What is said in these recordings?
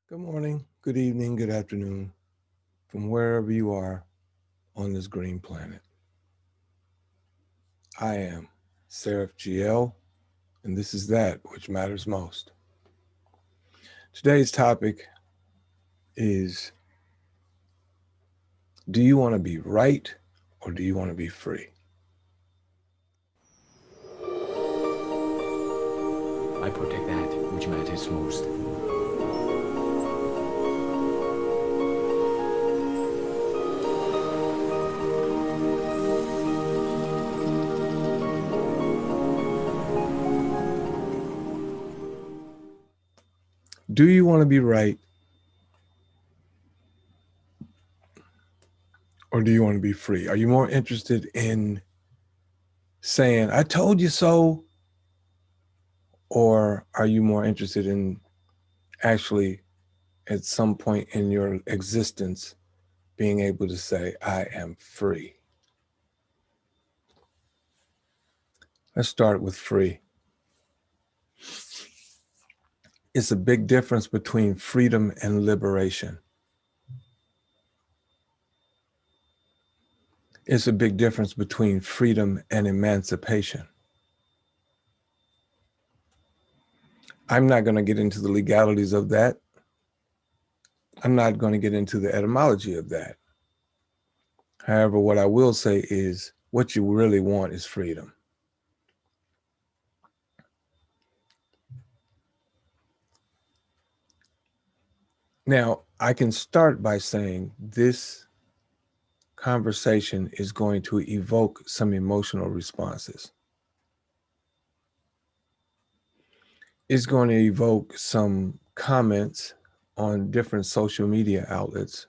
Good morning, good evening, good afternoon, from wherever you are on this green planet. I am Seraph GL, and this is that which matters most. Today's topic is, do you want to be right or do you want to be free? I protect that which matters most. Do you want to be right or do you want to be free? Are you more interested in saying, I told you so? Or are you more interested in actually, at some point in your existence, being able to say, I am free? Let's start with free. It's a big difference between freedom and liberation. It's a big difference between freedom and emancipation. I'm not going to get into the legalities of that. I'm not going to get into the etymology of that. However, what I will say is what you really want is freedom. Now, I can start by saying this conversation is going to evoke some emotional responses. It's going to evoke some comments on different social media outlets.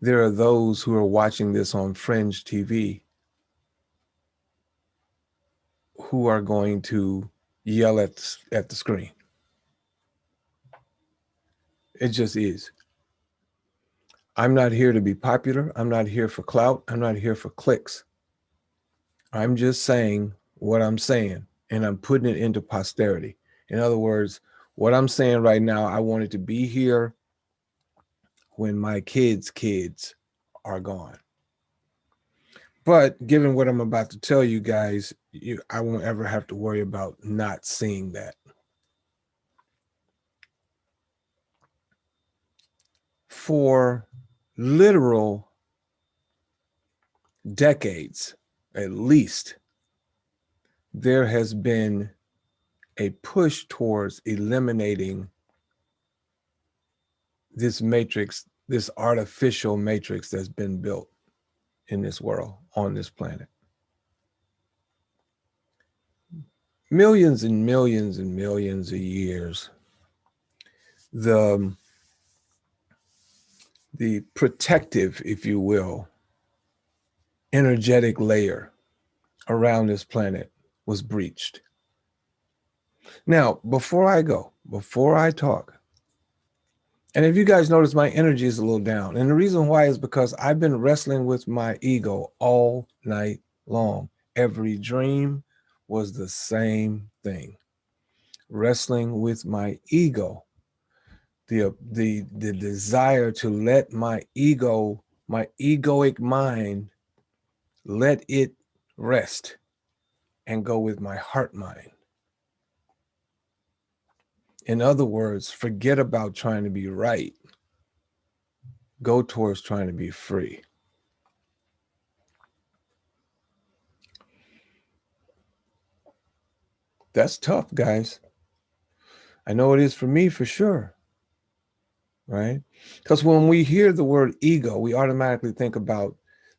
There are those who are watching this on Fringe TV who are going to yell at the screen. It just is. I'm not here to be popular. I'm not here for clout. I'm not here for clicks. I'm just saying what I'm saying, and I'm putting it into posterity. In other words, what I'm saying right now, I want it to be here when my kids' kids are gone. But given what I'm about to tell you guys, I won't ever have to worry about not seeing that. For literal decades, at least, there has been a push towards eliminating this matrix, this artificial matrix that's been built in this world, on this planet. Millions and millions and millions of years, the protective, if you will, energetic layer around this planet was breached. Now, before I talk, and if you guys notice, my energy is a little down. And the reason why is because I've been wrestling with my ego all night long. Every dream was the same thing. Wrestling with my ego. The desire to let my ego, my egoic mind, let it rest and go with my heart mind. In other words, forget about trying to be right. Go towards trying to be free. That's tough, guys. I know it is for me for sure, right? Because when we hear the word ego, we automatically think about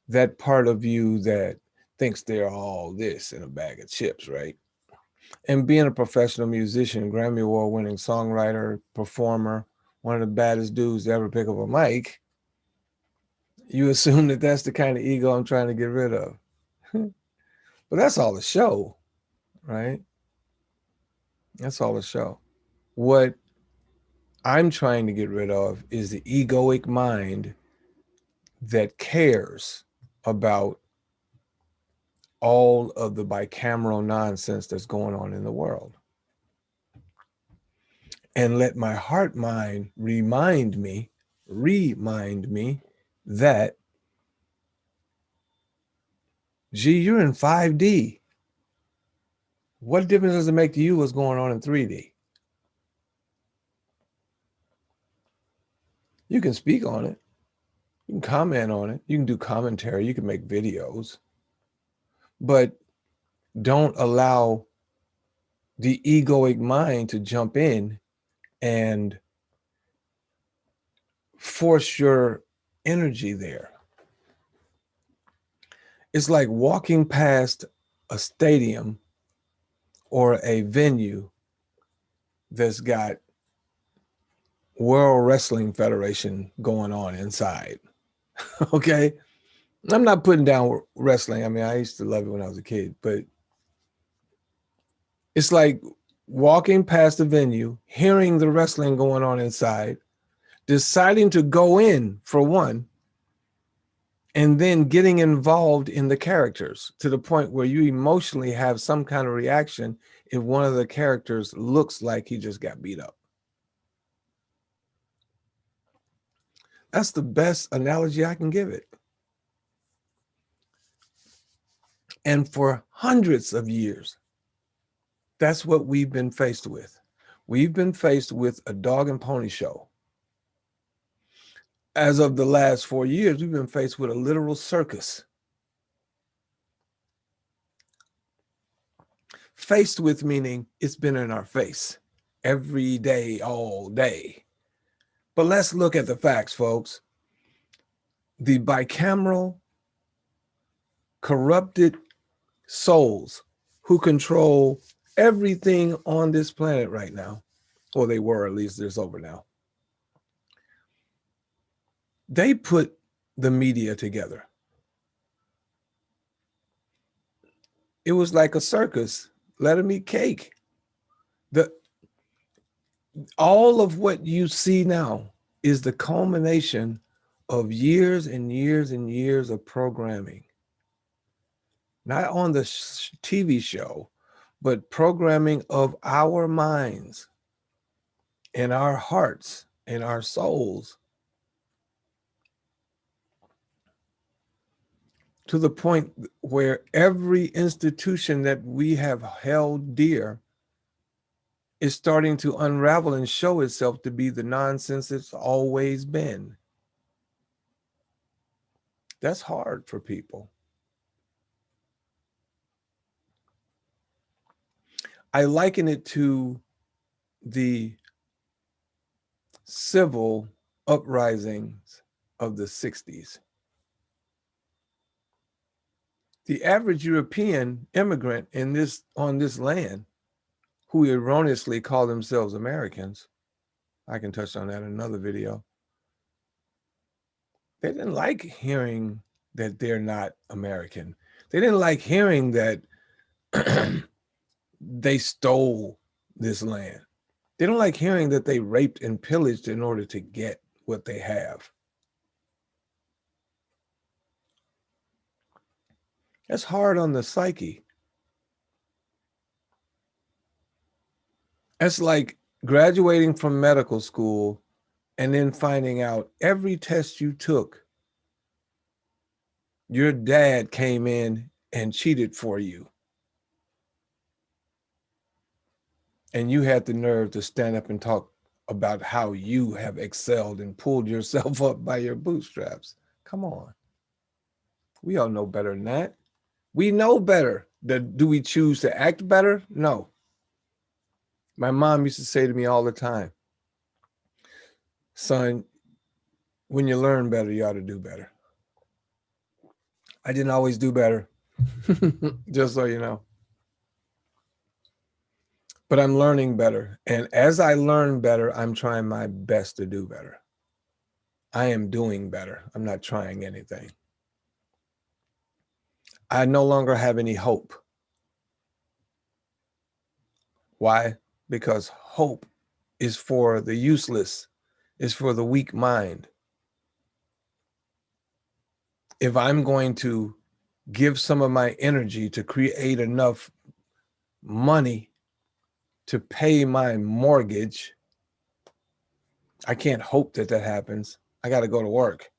that part of you that thinks they're all this in a bag of chips, right? And being a professional musician, Grammy Award winning songwriter, performer, one of the baddest dudes to ever pick up a mic, you assume that that's the kind of ego I'm trying to get rid of. But that's all a show, right? That's all a show. What I'm trying to get rid of is the egoic mind that cares about all of the bicameral nonsense that's going on in the world. and let my heart mind remind me that, gee, you're in 5D. What difference does it make to you what's going on in 3D? You can speak on it. You can comment on it. You can do commentary. You can make videos. But don't allow the egoic mind to jump in and force your energy there. It's like walking past a stadium or a venue that's got World Wrestling Federation going on inside. Okay? I'm not putting down wrestling. I mean, I used to love it when I was a kid, but it's like walking past a venue, hearing the wrestling going on inside, deciding to go in for one, and then getting involved in the characters to the point where you emotionally have some kind of reaction if one of the characters looks like he just got beat up. That's the best analogy I can give it. And for hundreds of years, that's what we've been faced with. We've been faced with a dog and pony show. As of the last 4 years, we've been faced with a literal circus. Faced with meaning it's been in our face every day, all day. But let's look at the facts, folks. The bicameral, corrupted souls who control everything on this planet right now, or they were, at least it's over now. They put the media together. It was like a circus. Let them eat cake. All of what you see now is the culmination of years and years and years of programming. Not on the TV show, but programming of our minds and our hearts and our souls, to the point where every institution that we have held dear is starting to unravel and show itself to be the nonsense it's always been. That's hard for people. I liken it to the civil uprisings of the 60s. The average European immigrant on this land, who erroneously call themselves Americans, I can touch on that in another video, they didn't like hearing that they're not American. They didn't like hearing that they stole this land. They don't like hearing that they raped and pillaged in order to get what they have. That's hard on the psyche. That's like graduating from medical school and then finding out every test you took, your dad came in and cheated for you. And you had the nerve to stand up and talk about how you have excelled and pulled yourself up by your bootstraps. Come on. We all know better than that. We know better. Do we choose to act better? No. My mom used to say to me all the time, son, when you learn better, you ought to do better. I didn't always do better, just so you know. But I'm learning better. And as I learn better, I'm trying my best to do better. I am doing better. I'm not trying anything. I no longer have any hope. Why? Because hope is for the useless, is for the weak mind. If I'm going to give some of my energy to create enough money to pay my mortgage, I can't hope that that happens. I got to go to work.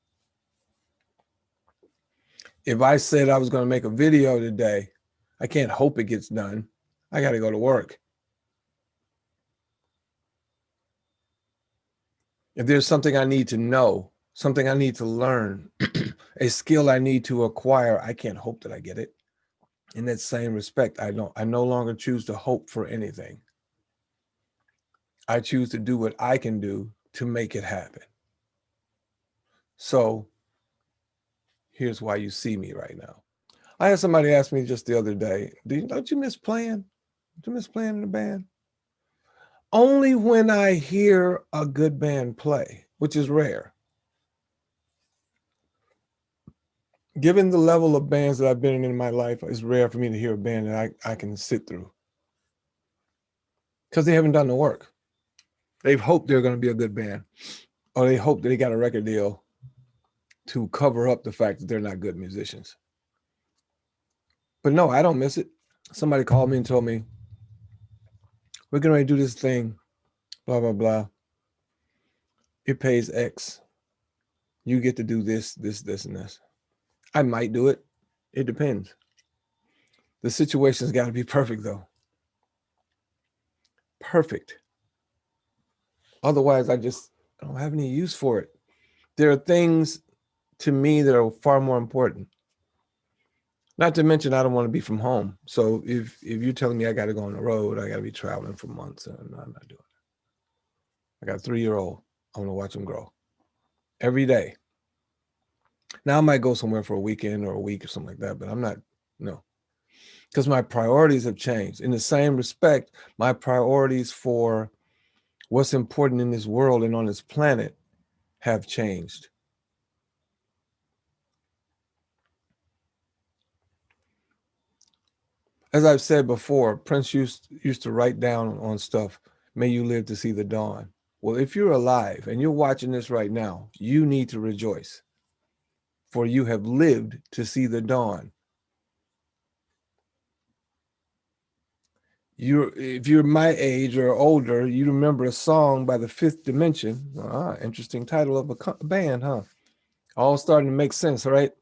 If I said I was going to make a video today, I can't hope it gets done. I got to go to work. If there's something I need to know, something I need to learn, a skill I need to acquire, I can't hope that I get it. In that same respect, I no longer choose to hope for anything. I choose to do what I can do to make it happen. So here's why you see me right now. I had somebody ask me just the other day, don't you miss playing? Do you miss playing in a band? Only when I hear a good band play, which is rare. Given the level of bands that I've been in my life, it's rare for me to hear a band that I can sit through. Because they haven't done the work. They've hoped they're going to be a good band. Or they hope that they got a record deal to cover up the fact that they're not good musicians. But no, I don't miss it. Somebody called me and told me, we're going to do this thing, blah, blah, blah. It pays X. You get to do this, this, this, and this. I might do it. It depends. The situation's got to be perfect, though. Perfect. Otherwise, I don't have any use for it. There are things to me that are far more important. Not to mention, I don't want to be from home. So if you're telling me I got to go on the road, I got to be traveling for months, and I'm not doing it. I got a 3-year-old. I want to watch him grow every day. Now I might go somewhere for a weekend or a week or something like that, but I'm not, no. Because my priorities have changed. In the same respect, my priorities for what's important in this world and on this planet have changed. As I've said before, Prince used to write down on stuff, may you live to see the dawn. Well, if you're alive and you're watching this right now, you need to rejoice, for you have lived to see the dawn. If you're my age or older, you remember a song by the Fifth Dimension. Interesting title of a band, huh? All starting to make sense, right?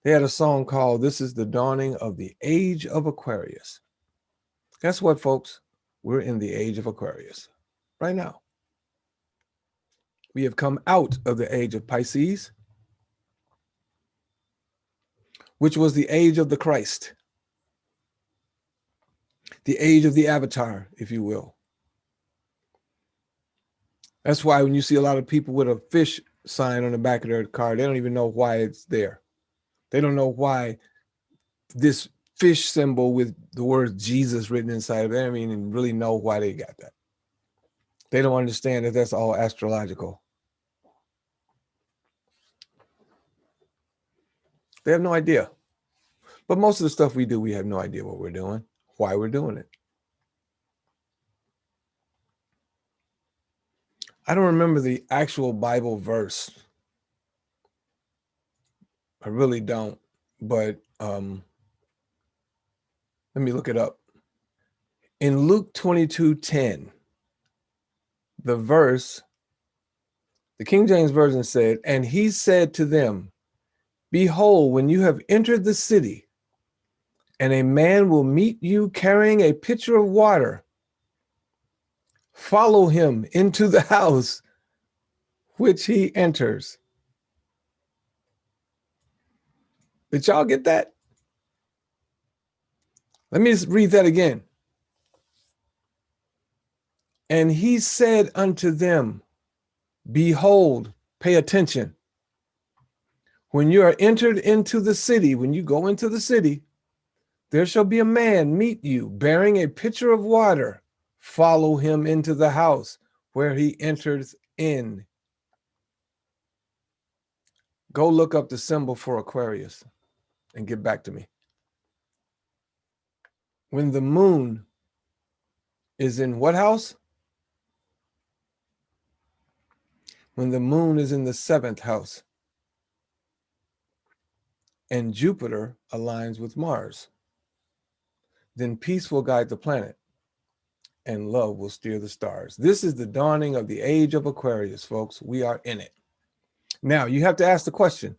They had a song called This is the Dawning of the Age of Aquarius. Guess what, folks? We're in the Age of Aquarius right now. We have come out of the age of Pisces, which was the age of the Christ, the age of the Avatar, if you will. That's why when you see a lot of people with a fish sign on the back of their car, they don't even know why it's there. They don't know why this fish symbol with the word Jesus written inside of it. They don't even really know why they got that. They don't understand that that's all astrological. They have no idea. But most of the stuff we do, we have no idea what we're doing, why we're doing it. I don't remember the actual Bible verse. I really don't. But let me look it up. In Luke 22:10, the verse, the King James Version said, and he said to them, behold, when you have entered the city, and a man will meet you carrying a pitcher of water, follow him into the house which he enters. Did y'all get that? Let me read that again. And he said unto them, behold, pay attention. When you are entered into the city, when you go into the city, there shall be a man meet you bearing a pitcher of water. Follow him into the house where he enters in. Go look up the symbol for Aquarius and get back to me. When the moon is in what house? When the moon is in the 7th house and Jupiter aligns with Mars, then peace will guide the planet and love will steer the stars. This is the dawning of the age of Aquarius, folks. We are in it. Now, you have to ask the question,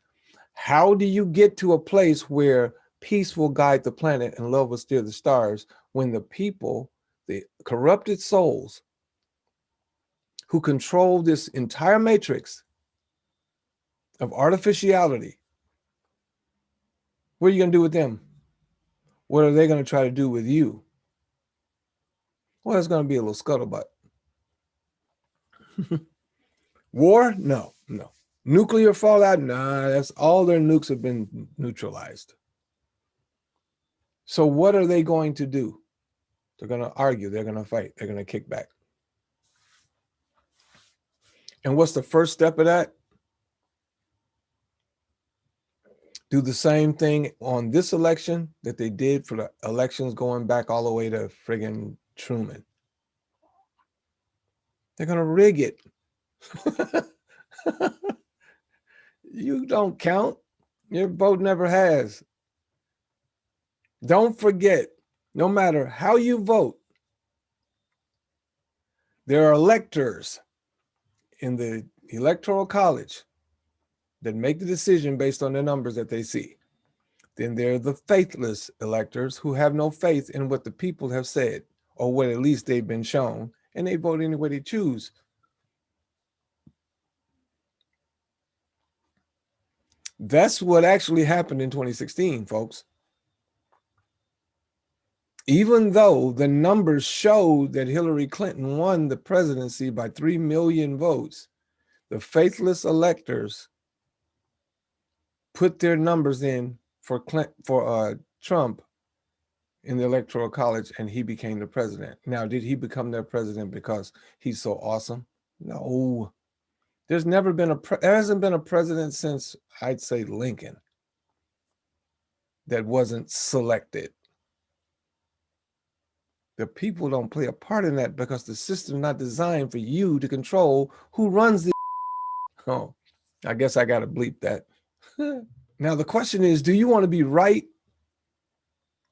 how do you get to a place where peace will guide the planet and love will steer the stars when the people, the corrupted souls who control this entire matrix of artificiality, what are you going to do with them? What are they going to try to do with you? Well, it's going to be a little scuttlebutt. War? No, no. Nuclear fallout? Nah, that's all their nukes have been neutralized. So what are they going to do? They're going to argue. They're going to fight. They're going to kick back. And what's the first step of that? Do the same thing on this election that they did for the elections going back all the way to friggin' Truman. They're going to rig it. You don't count. Your vote never has. Don't forget, no matter how you vote, there are electors in the Electoral College that make the decision based on the numbers that they see. Then there are the faithless electors who have no faith in what the people have said, or what at least they've been shown, and they vote any way they choose. That's what actually happened in 2016, folks. Even though the numbers showed that Hillary Clinton won the presidency by 3 million votes, the faithless electors put their numbers in for Trump in the Electoral College, and he became the president. Now, did he become their president because he's so awesome? No. There's never been there hasn't been a president since, I'd say, Lincoln, that wasn't selected. The people don't play a part in that because the system's not designed for you to control who runs the. Oh, I guess I got to bleep that. Now, the question is, do you want to be right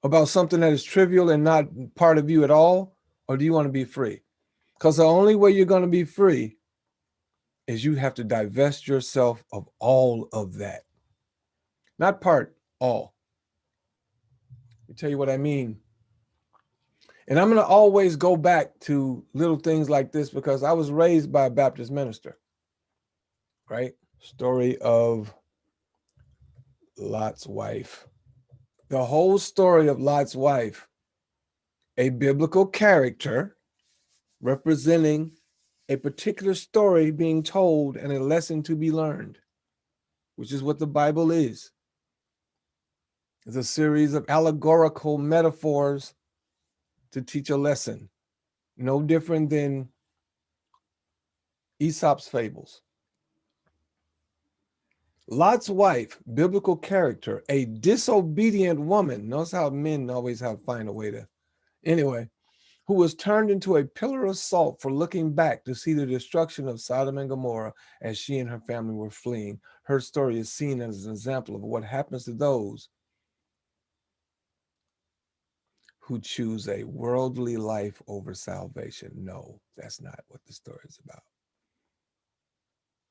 about something that is trivial and not part of you at all? Or do you want to be free? Because the only way you're going to be free is you have to divest yourself of all of that. Not part, all. Let me tell you what I mean. And I'm going to always go back to little things like this because I was raised by a Baptist minister, right? Story of Lot's wife. The whole story of Lot's wife, a biblical character representing a particular story being told and a lesson to be learned, which is what the Bible is. It's a series of allegorical metaphors to teach a lesson, no different than Aesop's fables. Lot's wife, biblical character, a disobedient woman. Notice how men always find a way to, anyway, who was turned into a pillar of salt for looking back to see the destruction of Sodom and Gomorrah as she and her family were fleeing. Her story is seen as an example of what happens to those who choose a worldly life over salvation. No, that's not what the story is about.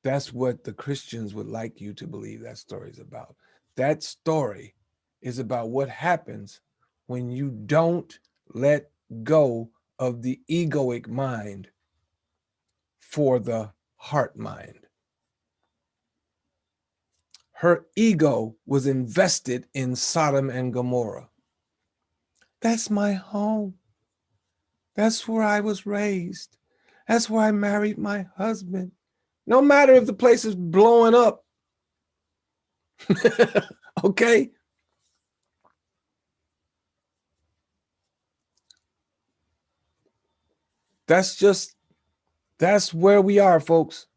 That's what the Christians would like you to believe that story is about. That story is about what happens when you don't let go of the egoic mind for the heart mind. Her ego was invested in Sodom and Gomorrah. That's my home. That's where I was raised. That's where I married my husband. No matter if the place is blowing up. Okay? That's where we are, folks.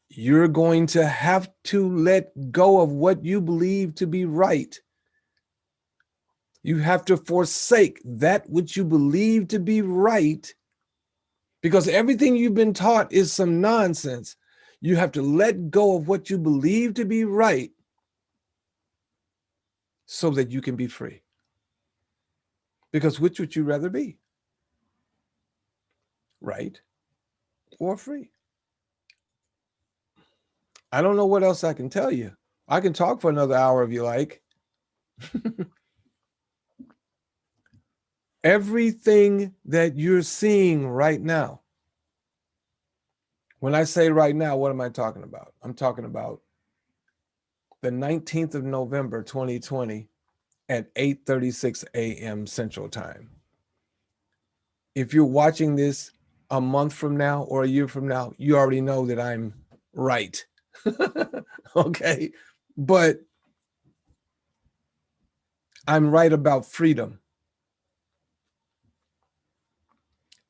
You're going to have to let go of what you believe to be right. You have to forsake that which you believe to be right, because everything you've been taught is some nonsense. You have to let go of what you believe to be right so that you can be free. Because which would you rather be? right or free. I don't know what else I can tell you. I can talk for another hour if you like. Everything that you're seeing right now, when I say right now, what am I talking about? I'm talking about the 19th of November, 2020 at 8:36 a.m. Central Time. If you're watching this a month from now or a year from now, you already know that I'm right. Okay. But I'm right about freedom.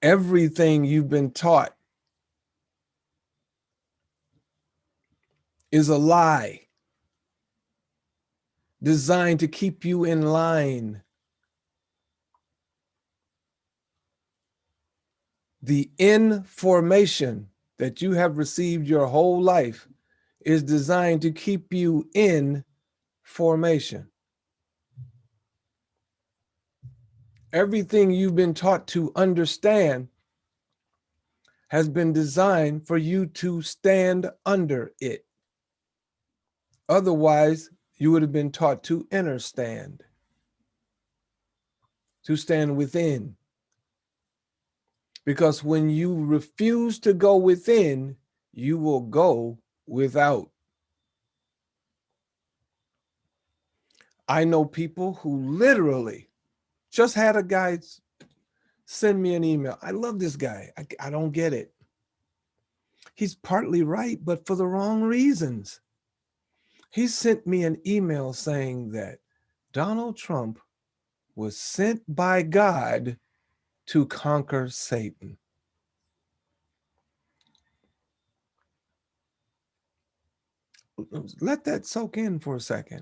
Everything you've been taught is a lie designed to keep you in line. The information that you have received your whole life is designed to keep you in formation. Everything you've been taught to understand has been designed for you to stand under it. Otherwise, you would have been taught to understand, to stand within. Because when you refuse to go within, you will go without. I know people who literally just had a guy send me an email. I love this guy. I don't get it. He's partly right, but for the wrong reasons. He sent me an email saying that Donald Trump was sent by God to conquer Satan. Let that soak in for a second.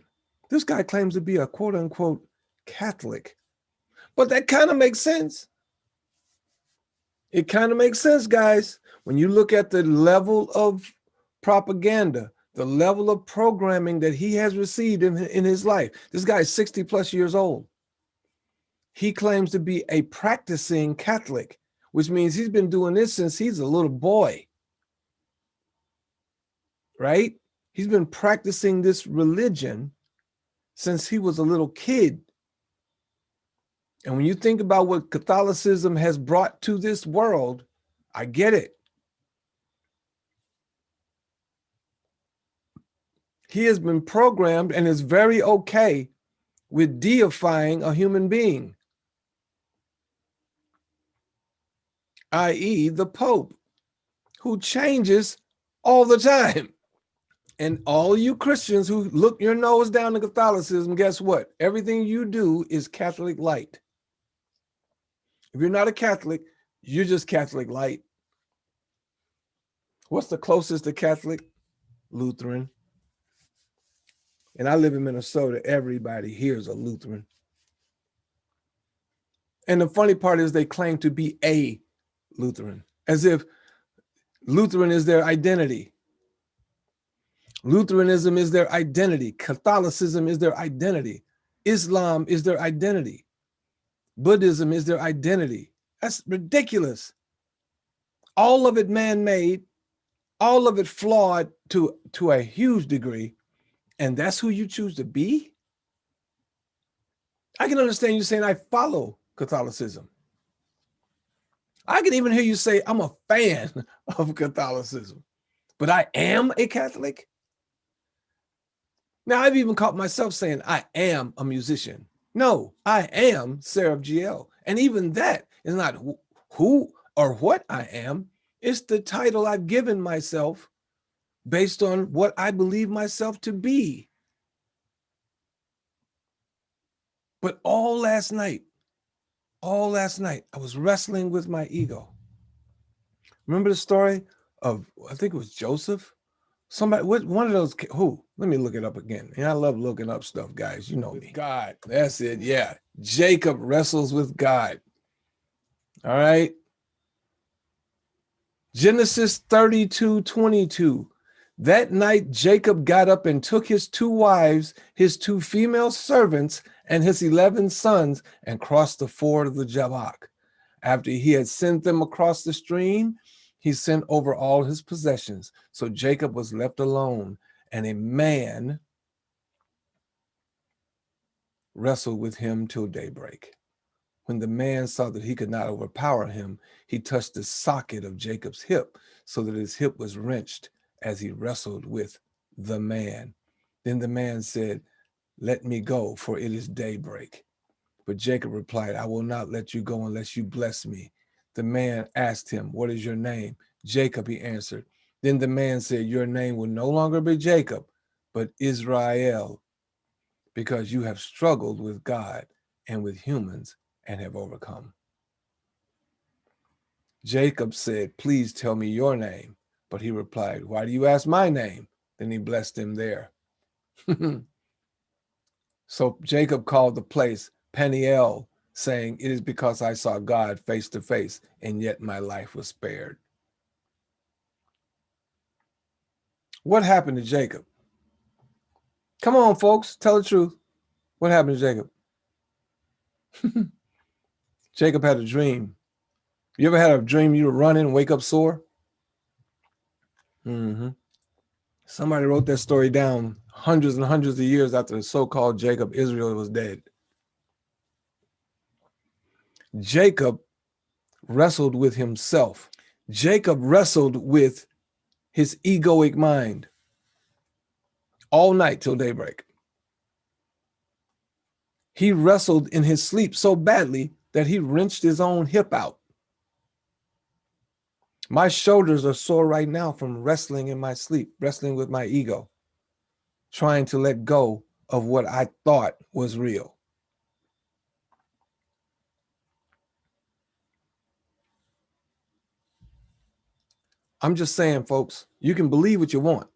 This guy claims to be a quote unquote Catholic, but that kind of makes sense. It kind of makes sense, guys. When you look at the level of propaganda, the level of programming that he has received in his life. This guy is 60 plus years old. He claims to be a practicing Catholic, which means he's been doing this since he's a little boy, right? He's been practicing this religion since he was a little kid. And when you think about what Catholicism has brought to this world, I get it. He has been programmed and is very okay with deifying a human being, i.e., the Pope, who changes all the time. And all you Christians who look your nose down to Catholicism, guess what? Everything you do is Catholic light. If you're not a Catholic, you're just Catholic light. What's the closest to Catholic? Lutheran. And I live in Minnesota. Everybody here is a Lutheran. And the funny part is they claim to be a Lutheran, as if Lutheran is their identity. Lutheranism is their identity. Catholicism is their identity. Islam is their identity. Buddhism is their identity. That's ridiculous. All of it man-made, all of it flawed to a huge degree, and that's who you choose to be? I can understand you saying, I follow Catholicism. I can even hear you say, I'm a fan of Catholicism, but I am a Catholic? Now, I've even caught myself saying, I am a musician. No, I am Seraph GL. And even that is not who or what I am. It's the title I've given myself based on what I believe myself to be. But all last night, I was wrestling with my ego. Remember the story of, I think it was Joseph? Somebody, one of those, who? Let me look it up again. And I love looking up stuff, guys. You know me. God, that's it. Yeah. Jacob wrestles with God. All right. Genesis 32:22. That night, Jacob got up and took his 2 wives, his 2 female servants, and his 11 sons and crossed the ford of the Jabbok. After he had sent them across the stream, he sent over all his possessions. So Jacob was left alone, and a man wrestled with him till daybreak. When the man saw that he could not overpower him, he touched the socket of Jacob's hip, so that his hip was wrenched as he wrestled with the man. Then the man said, "Let me go, for it is daybreak." But Jacob replied, "I will not let you go unless you bless me." The man asked him, "What is your name?" "Jacob," he answered. Then the man said, "Your name will no longer be Jacob, but Israel, because you have struggled with God and with humans and have overcome." Jacob said, "Please tell me your name." But he replied, "Why do you ask my name?" Then he blessed him there. So Jacob called the place Peniel, saying, "It is because I saw God face to face, and yet my life was spared." What happened to Jacob? Come on, folks, tell the truth. What happened to Jacob? Jacob had a dream. You ever had a dream you were running and wake up sore? Mm-hmm. Somebody wrote that story down hundreds and hundreds of years after the so-called Jacob Israel was dead. Jacob wrestled with himself. Jacob wrestled with his egoic mind all night till daybreak. He wrestled in his sleep so badly that he wrenched his own hip out. My shoulders are sore right now from wrestling in my sleep, wrestling with my ego, trying to let go of what I thought was real. I'm just saying, folks, you can believe what you want.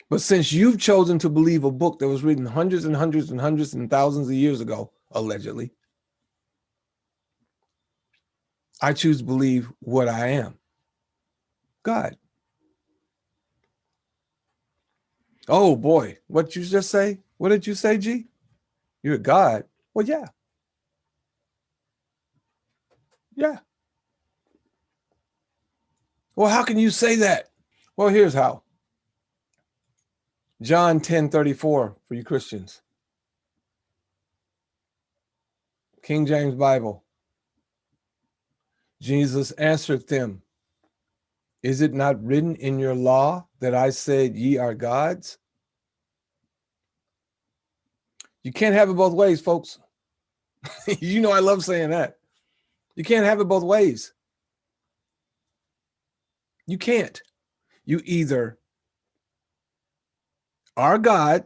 But since you've chosen to believe a book that was written hundreds and hundreds and hundreds and thousands of years ago, allegedly, I choose to believe what I am. God. Oh boy, what you just say? What did you say, G? You're God. Well, yeah. Yeah. Well, how can you say that? Well, here's how. John 10:34 for you Christians. King James Bible. Jesus answered them, "Is it not written in your law that I said ye are gods?" You can't have it both ways, folks. You know I love saying that. You can't have it both ways. You can't. You either are God,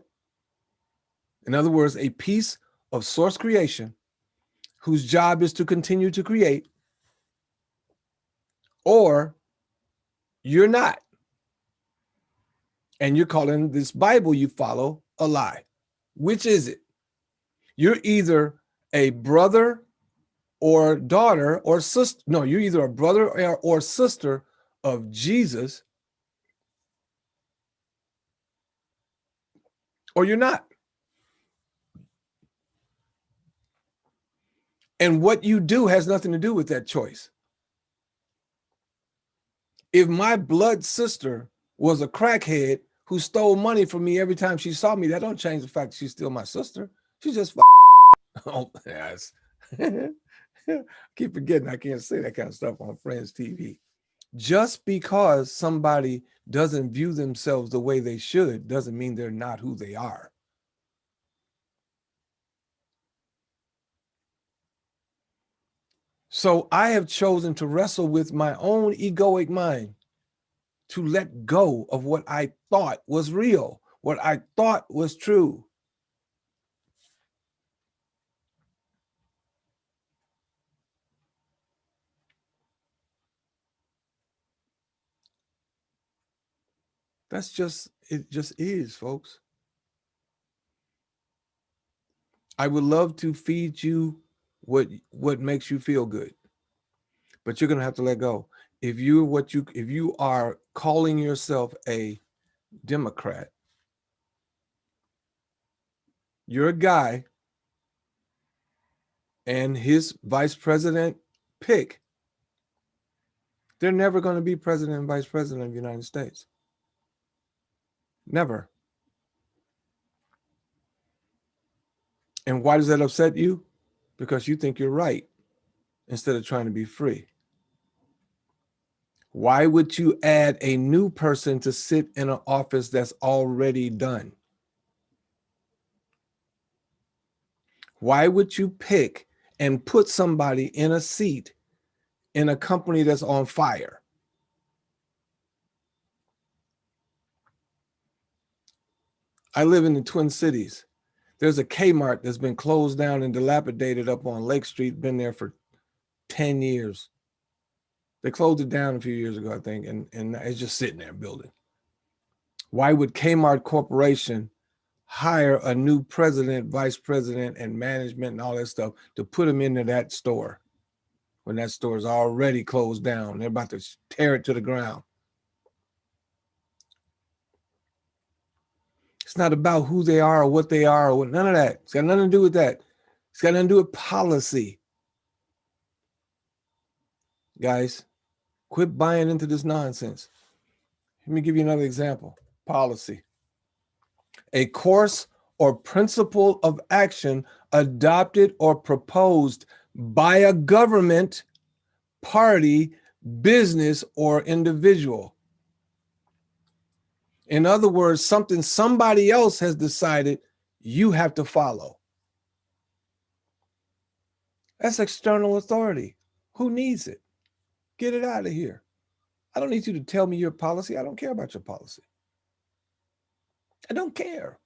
in other words, a piece of source creation whose job is to continue to create, or you're not. And you're calling this Bible you follow a lie. Which is it? You're either a brother or daughter or sister. No, you're either a brother or sister of Jesus, or you're not. And what you do has nothing to do with that choice. If my blood sister was a crackhead who stole money from me every time she saw me, that don't change the fact that she's still my sister. She's just oh, yes. Keep forgetting I can't say that kind of stuff on FringeTV. Just because somebody doesn't view themselves the way they should doesn't mean they're not who they are. So I have chosen to wrestle with my own egoic mind, to let go of what I thought was real, what I thought was true. That's just, it just is, folks. I would love to feed you what makes you feel good, but you're gonna have to let go. If you are calling yourself a Democrat, you're a guy and his vice president pick, they're never going to be president and vice president of the United States. Never. And why does that upset you? Because you think you're right instead of trying to be free. Why would you add a new person to sit in an office that's already done? Why would you pick and put somebody in a seat in a company that's on fire? I live in the Twin Cities. There's a Kmart that's been closed down and dilapidated up on Lake Street, been there for 10 years. They closed it down a few years ago, I think, and it's just sitting there building. Why would Kmart Corporation hire a new president, vice president, and management and all that stuff to put them into that store when that store is already closed down? They're about to tear it to the ground. It's not about who they are or what they are or what, none of that. It's got nothing to do with that. It's got nothing to do with policy. Guys, quit buying into this nonsense. Let me give you another example. Policy. A course or principle of action adopted or proposed by a government, party, business, or individual. In other words, something somebody else has decided you have to follow. That's external authority. Who needs it? Get it out of here. I don't need you to tell me your policy. I don't care about your policy. I don't care.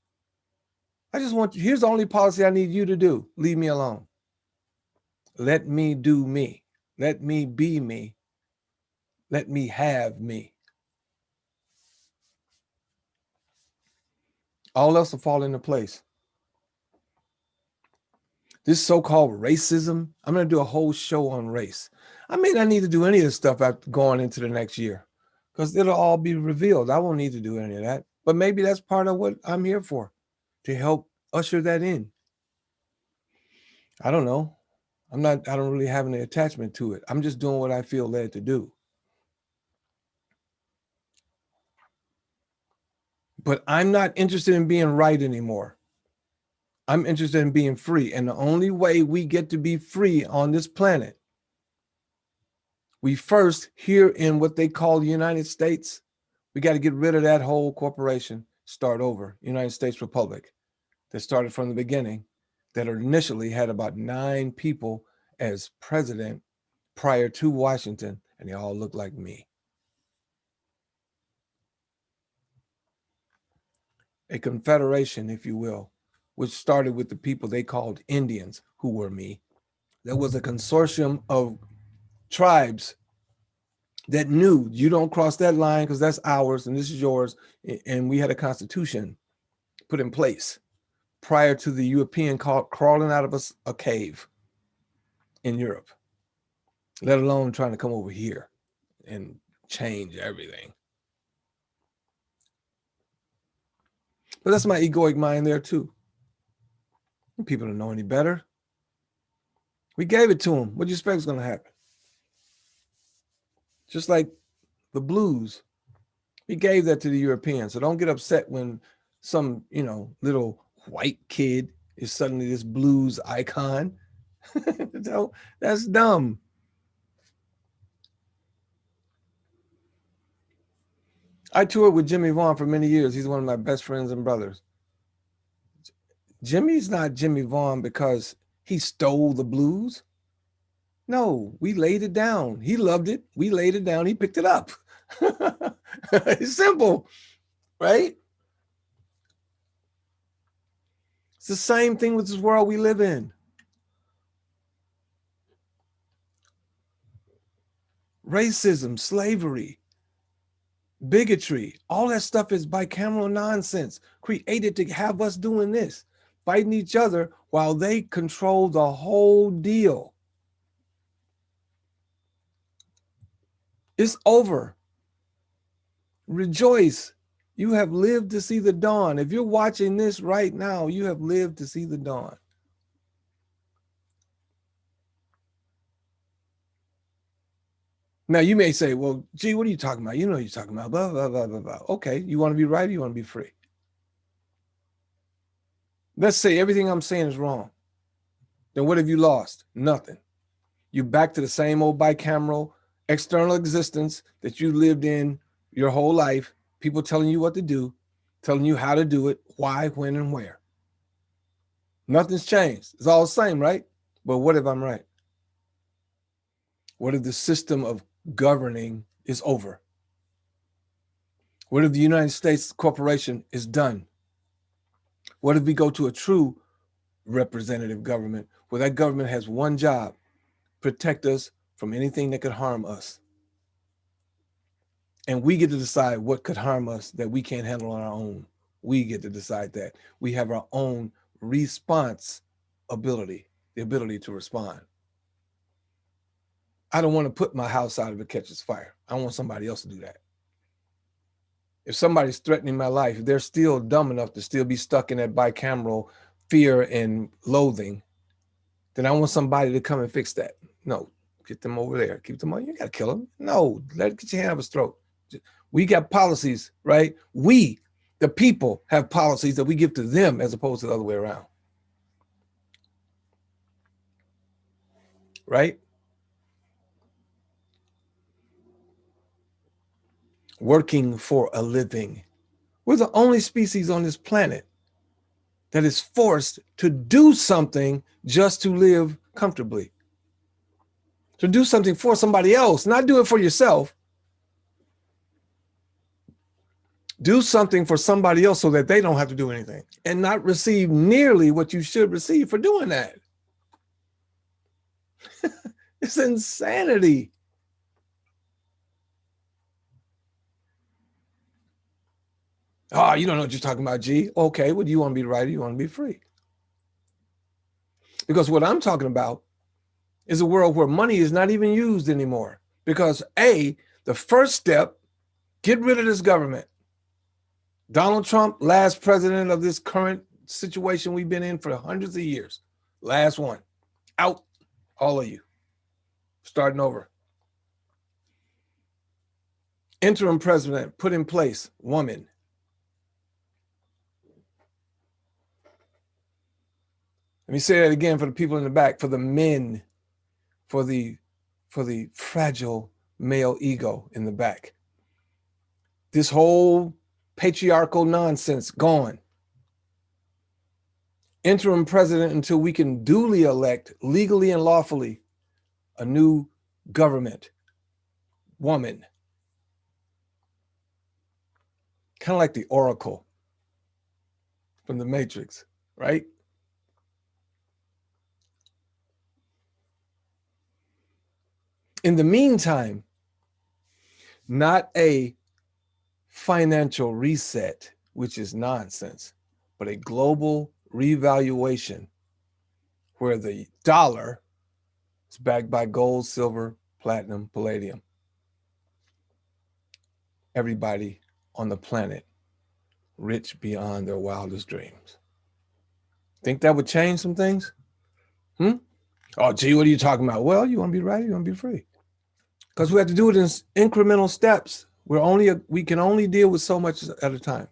I just want you, here's the only policy I need you to do. Leave me alone. Let me do me. Let me be me. Let me have me. All else will fall into place. This so-called racism, I'm going to do a whole show on race. I may not need to do any of this stuff after going into the next year because it'll all be revealed. I won't need to do any of that. But maybe that's part of what I'm here for, to help usher that in. I don't know. I don't really have any attachment to it. I'm just doing what I feel led to do. But I'm not interested in being right anymore. I'm interested in being free. And the only way we get to be free on this planet, we first, here in what they call the United States, we got to get rid of that whole corporation, start over, United States Republic, that started from the beginning, that initially had about 9 people as president prior to Washington, and they all look like me. A confederation, if you will, which started with the people they called Indians, who were me. There was a consortium of tribes that knew you don't cross that line because that's ours and this is yours. And we had a constitution put in place prior to the European crawling out of a cave in Europe, let alone trying to come over here and change everything. But that's my egoic mind there too. People don't know any better. We gave it to them. What do you expect is going to happen? Just like the blues, we gave that to the Europeans. So don't get upset when some, little white kid is suddenly this blues icon. So that's dumb. I toured with Jimmy Vaughn for many years. He's one of my best friends and brothers. Jimmy's not Jimmy Vaughn because he stole the blues. No, we laid it down. He loved it. We laid it down. He picked it up. It's simple, right? It's the same thing with this world we live in. Racism, slavery, bigotry, all that stuff is bicameral nonsense created to have us doing this, fighting each other while they control the whole deal. It's over. Rejoice. You have lived to see the dawn. If you're watching this right now, you have lived to see the dawn. Now you may say, well, gee, what are you talking about? You know what you're talking about, blah, blah, blah, blah, blah. Okay, you want to be right or you want to be free? Let's say everything I'm saying is wrong. Then what have you lost? Nothing. You're back to the same old bicameral external existence that you lived in your whole life. People telling you what to do, telling you how to do it, why, when, and where. Nothing's changed. It's all the same, right? But what if I'm right? What if the system of governing is over? What if the United States corporation is done? What if we go to a true representative government where that government has one job, protect us from anything that could harm us? And we get to decide what could harm us that we can't handle on our own. We get to decide that. We have our own response ability, the ability to respond. I don't want to put my house out if it catches fire. I want somebody else to do that. If somebody's threatening my life, if they're still dumb enough to still be stuck in that bicameral fear and loathing, then I want somebody to come and fix that. No, get them over there. Keep them on. You got to kill them. No, let it get your hand up his throat. We got policies, right? We, the people, have policies that we give to them as opposed to the other way around. Right? Working for a living. We're the only species on this planet that is forced to do something just to live comfortably. To do something for somebody else, not do it for yourself. Do something for somebody else so that they don't have to do anything and not receive nearly what you should receive for doing that. It's insanity. Oh, you don't know what you're talking about, G. Okay, well, do you want to be right or you want to be free? Because what I'm talking about is a world where money is not even used anymore. Because A, the first step, get rid of this government. Donald Trump, last president of this current situation we've been in for hundreds of years. Last one. Out, all of you. Starting over. Interim president put in place, woman. Let me say that again for the people in the back, for the men, for the fragile male ego in the back. This whole patriarchal nonsense gone. Interim president until we can duly elect, legally and lawfully, a new government, woman. Kind of like the Oracle from the Matrix, right? In the meantime, not a financial reset, which is nonsense, but a global revaluation where the dollar is backed by gold, silver, platinum, palladium. Everybody on the planet rich beyond their wildest dreams. Think that would change some things? Oh, gee, what are you talking about? Well, you want to be right, you want to be free. Because we have to do it in incremental steps. We can only deal with so much at a time.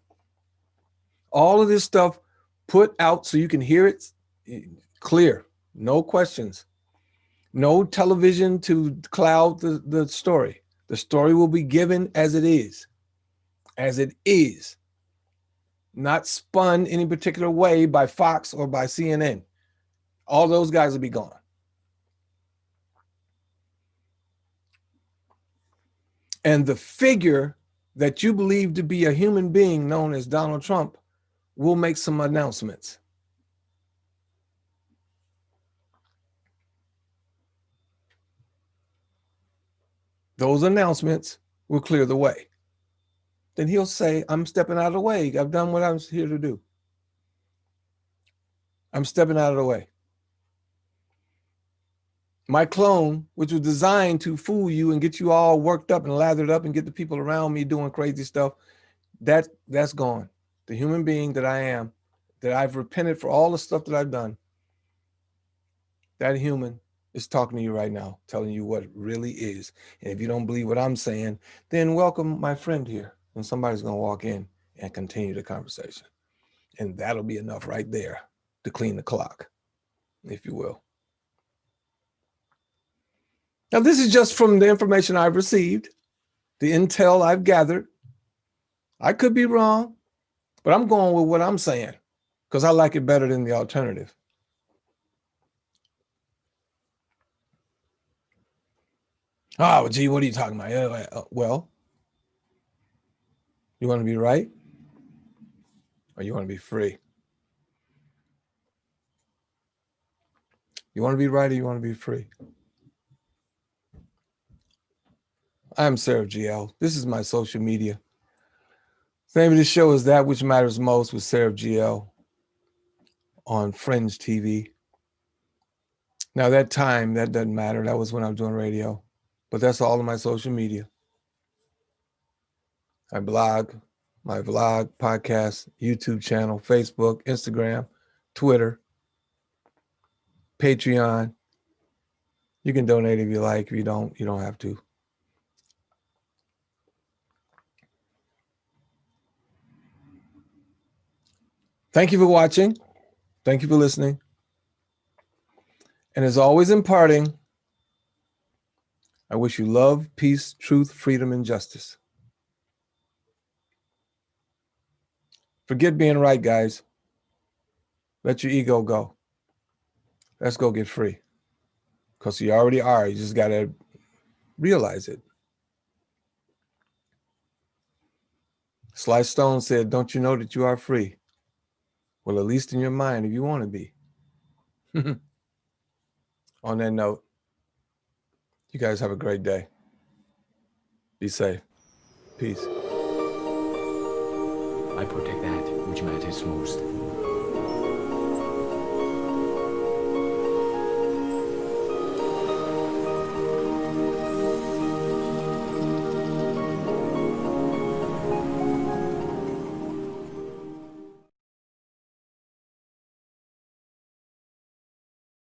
All of this stuff put out so you can hear it clear, no questions, no television to cloud the story. The story will be given as it is, not spun any particular way by Fox or by CNN. All those guys will be gone. And the figure that you believe to be a human being known as Donald Trump will make some announcements. Those announcements will clear the way. Then he'll say, I'm stepping out of the way. I've done what I'm here to do. I'm stepping out of the way. My clone, which was designed to fool you and get you all worked up and lathered up and get the people around me doing crazy stuff, that's gone. The human being that I am, that I've repented for all the stuff that I've done, that human It's talking to you right now, telling you what it really is. And if you don't believe what I'm saying, then welcome my friend here. And somebody's going to walk in and continue the conversation. And that'll be enough right there to clean the clock, if you will. Now, this is just from the information I've received, the intel I've gathered. I could be wrong, but I'm going with what I'm saying because I like it better than the alternative. Oh, gee, what are you talking about? Well, you want to be right or you want to be free? You want to be right or you want to be free? I'm Seraph GL. This is my social media. The name of the show is That Which Matters Most with Seraph GL on FringeTV. Now, that time, that doesn't matter. That was when I was doing radio. But that's all of my social media. I blog, my vlog, podcast, YouTube channel, Facebook, Instagram, Twitter, Patreon. You can donate if you like. If you don't have to. Thank you for watching. Thank you for listening. And as always in parting, I wish you love, peace, truth, freedom, and justice. Forget being right, guys. Let your ego go. Let's go get free. Because you already are. You just got to realize it. Sly Stone said, don't you know that you are free? Well, at least in your mind, if you want to be. On that note, you guys have a great day. Be safe. Peace. I protect that which matters most.